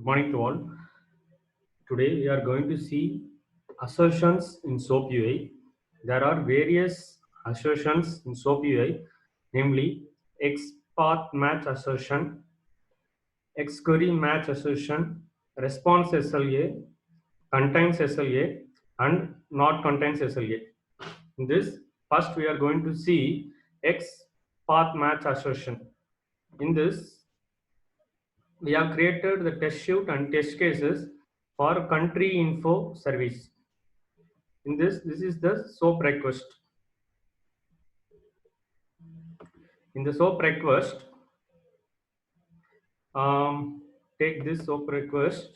Good morning to all. Today we are going to see assertions in SOAP UI. There are various assertions in SOAP UI, namely XPath match assertion, XQuery match assertion, response SLA, contains SLA, and not contains SLA. In this, first we are going to see XPath match assertion. In this, we have created the test suite and test cases for country info service. In this is the SOAP request. In the SOAP request, take this SOAP request.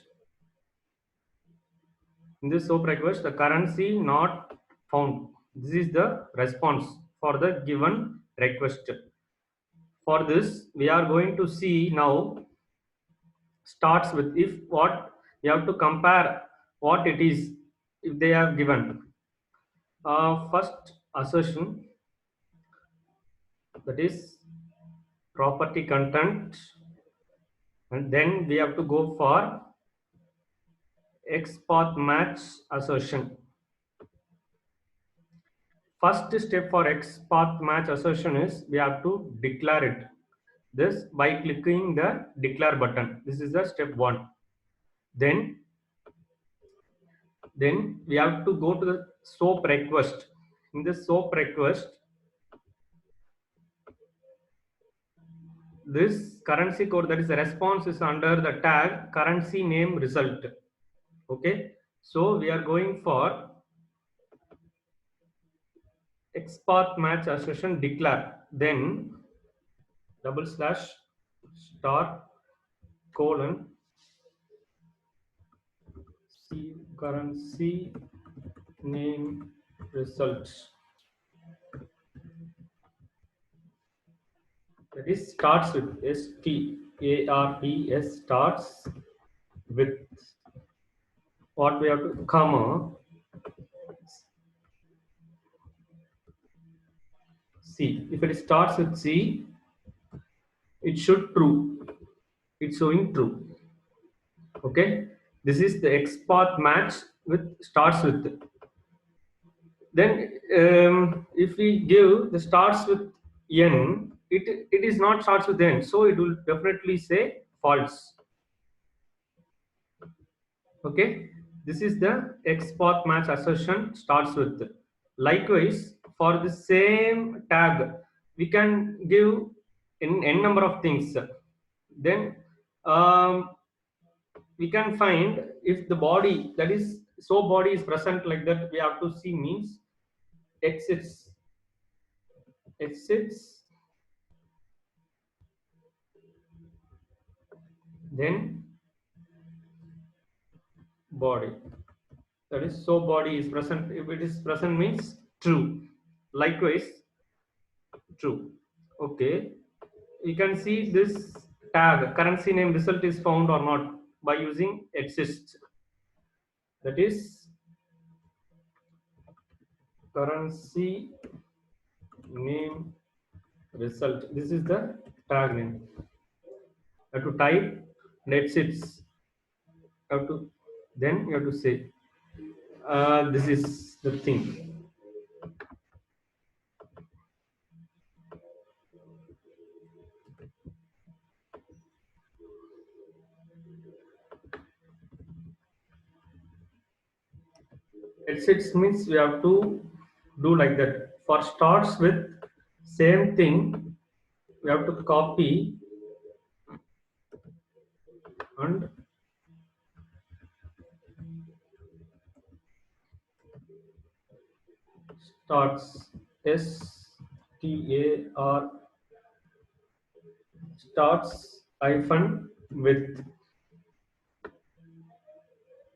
In this SOAP request, the currency not found. This is the response for the given request. For this, we are going to see now starts with if what you have to compare what it is if they have given. First assertion, that is property content, and then we have to go for XPath match assertion. First step for XPath match assertion is we have to declare it. This by clicking the declare button. This is the step 1. Then we have to go to the SOAP request. In the SOAP request, this currency code, that is the response, is under the tag currency name result. Okay, so we are going for XPath match assertion declare, then /* colon C currency name results. That is starts with STARTS, starts with what we have to comma C. If it starts with C, it should true. It's showing true. Okay, this is the XPath match with starts with. Then if we give the starts with N, it is not starts with N, so it will definitely say false. Okay, this is the XPath match assertion starts with. Likewise, for the same tag, we can give in n number of things. Then we can find if the body, that is so body is present like that, we have to see means exits, then body, that is so body is present. If it is present means true. Likewise true. Okay, you can see this tag currency name result is found or not by using exists, that is currency name result. This is the tag name. You have to type exists. Have to, then you have to say this is the thing. Exits means we have to do like that. For starts with same thing, we have to copy and starts STAR starts hyphen with,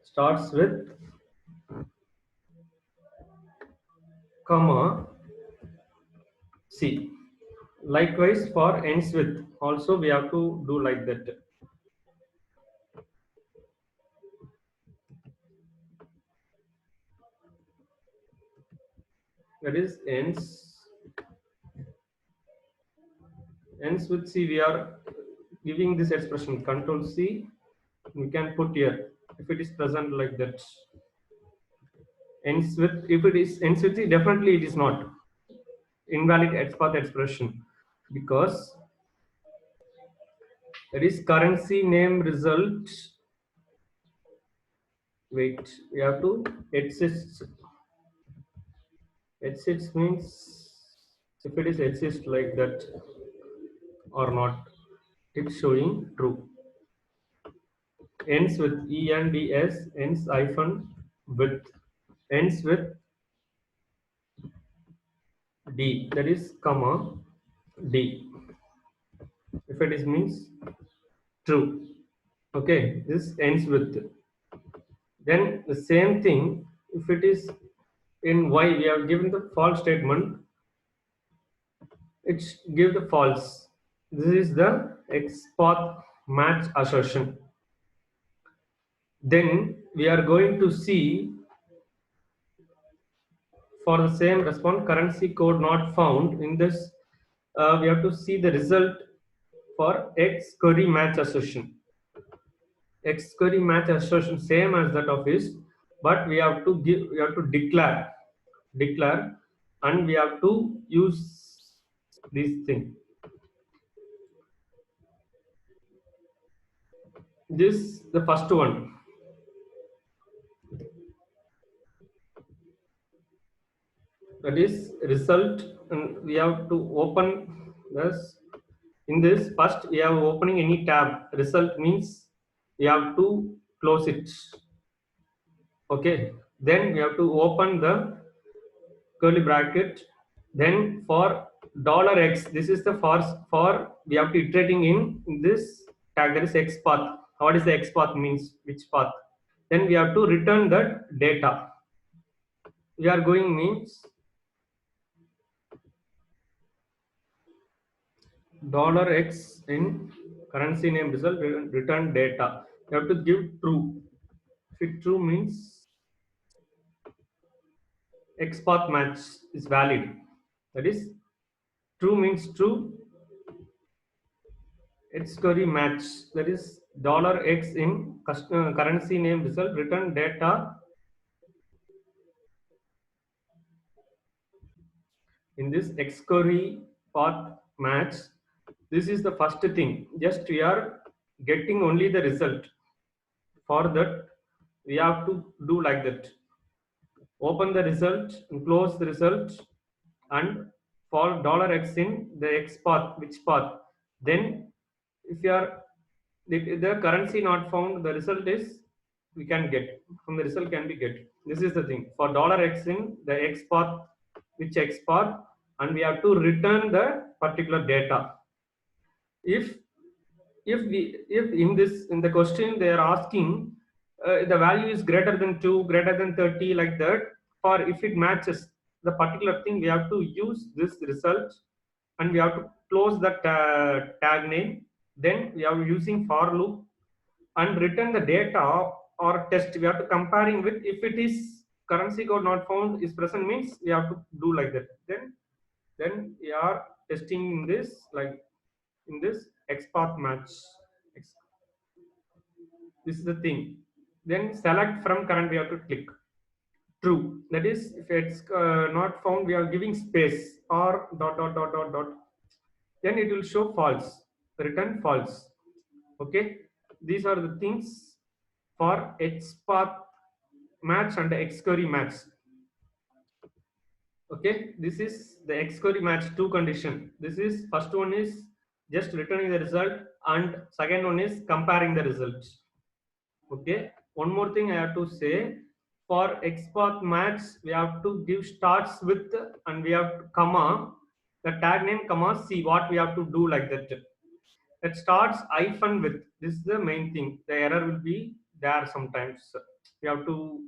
starts with comma C. Likewise for ends with also we have to do like that. That is ends with C. We are giving this expression Control C, We can put here if it is present like that. Ends with, if it is ends with, definitely it is not invalid XPath expression, because that is currency name result. Wait, we have to exist. Exist means if it is exist like that or not, it's showing true. Ends with ENDS, ends hyphen with, ends with D, that is comma D. If it is means true. Okay, this ends with. Then the same thing, if it is in Y, we have given the false statement, it's give the false. This is the XPath match assertion. Then we are going to see for the same response currency code not found in this. We have to see the result for X query match assertion. X query match assertion same as that of is, but we have to give, we have to declare, and we have to use this thing. This the first one. That is result, and we have to open this. In this first, we have opening any tab. Result means we have to close it. Okay. Then we have to open the curly bracket. Then for $x, this is the for we have to iterating in this tag, that is X path. What is the X path means? Which path? Then we have to return that data. We are going means $x in currency name result return data. You have to give true. If it true means XPath match is valid. That is true means true. X query match, that is $x in currency name result return data. In this X query path match, this is the first thing. Just we are getting only the result. For that, we have to do like that. Open the result and close the result, and for $x in the X path, which path. Then if you are the currency not found, the result is we can get from the result can be get. This is the thing for $x in the X path, which X path, and we have to return the particular data. If if in this in the question they are asking the value is greater than 2, greater than 30, like that, for if it matches the particular thing, we have to use this result, and we have to close the tag name. Then we are using for loop and return the data or test. We have to comparing with, if it is currency code not found is present means we have to do like that. Then we are testing in this, like in this XPath match. This is the thing. Then select from current, we have to click true. That is, if it's not found, we are giving space or dot dot dot dot dot. Then it will show false. Return false. Okay. These are the things for XPath match and X query match. Okay. This is the X query match two condition. This is first one is just returning the result, and second one is comparing the results. Okay, one more thing I have to say, for XPath match we have to give starts with, and we have to comma the tag name comma C. What we have to do like that, that starts hyphen with, this is the main thing. The error will be there sometimes, we have to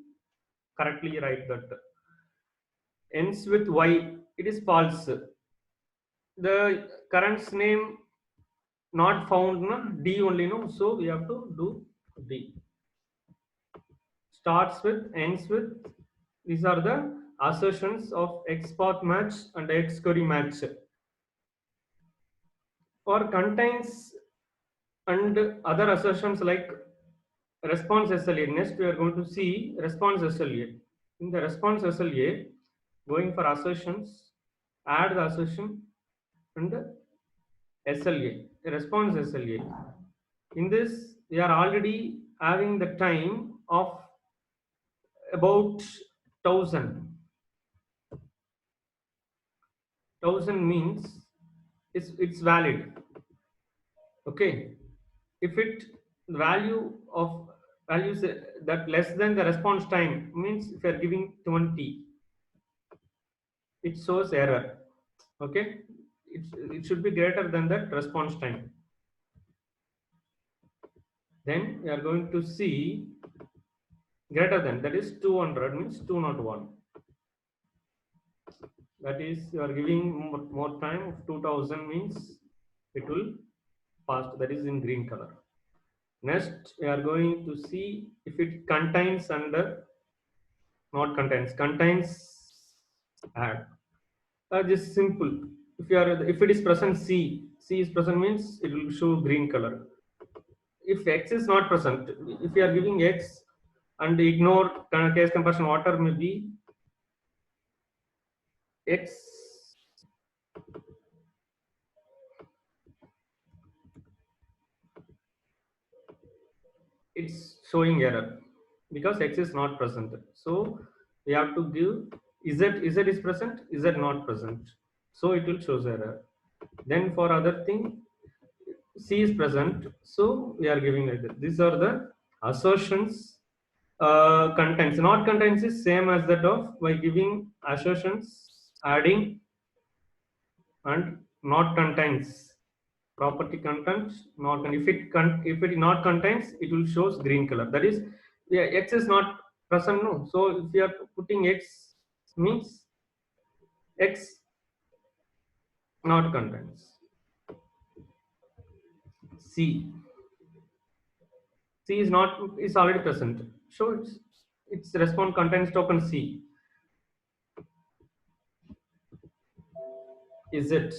correctly write that. Ends with Y, it is false. The current's name not found, no? D only, no, so we have to do D. Starts with, ends with. These are the assertions of XPath match and X query match. For contains and other assertions like response SLA. Next, we are going to see response SLA. In the response SLA, going for assertions, add the assertion and the SLA, response SLA. In this, we are already having the time of about 1000 means it's valid. Okay, if it value of values that less than the response time means if you are giving 20, it shows error. Okay, it should be greater than that response time. Then we are going to see greater than, that is 200 means 201. That is, you are giving more time of 2000 means it will pass, that is in green color. Next, we are going to see if it contains under, not contains add. Just simple. If it is present C is present means it will show green color. If X is not present, if you are giving X and ignore case comparison, water may be X. It's showing error because X is not present. So we have to give Z is present, Z not present. So it will show error. Then for other thing, C is present. So we are giving like that. These are the assertions. Contents, not contents is same as that of by giving assertions, adding, and not contains. Property contains not, and if it not contains, it will shows green color. That is, yeah, X is not present, no. So if you are putting X means X not contains. C is not, is already present. So it's response contains token C. Is it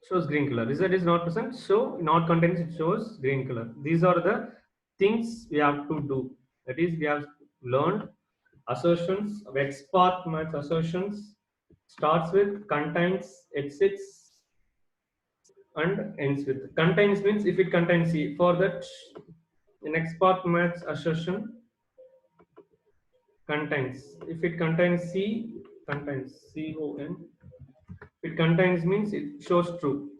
shows green color. Z is not present, so not contains, it shows green color. These are the things we have to do. That is, we have learned assertions of XPath match assertions starts with contains, exits, and ends with contains means if it contains C. For that, in XPath match assertion contains. If it contains C, contains CON. It contains means it shows true.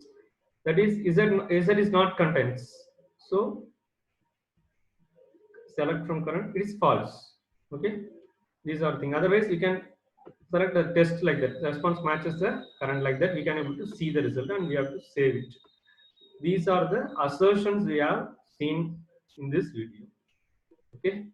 That is, Z is not contains. So select from current, it is false. Okay, these are things. Otherwise, you can select the test like that. The response matches the current like that. We can able to see the result and we have to save it. These are the assertions we have seen in this video. Okay.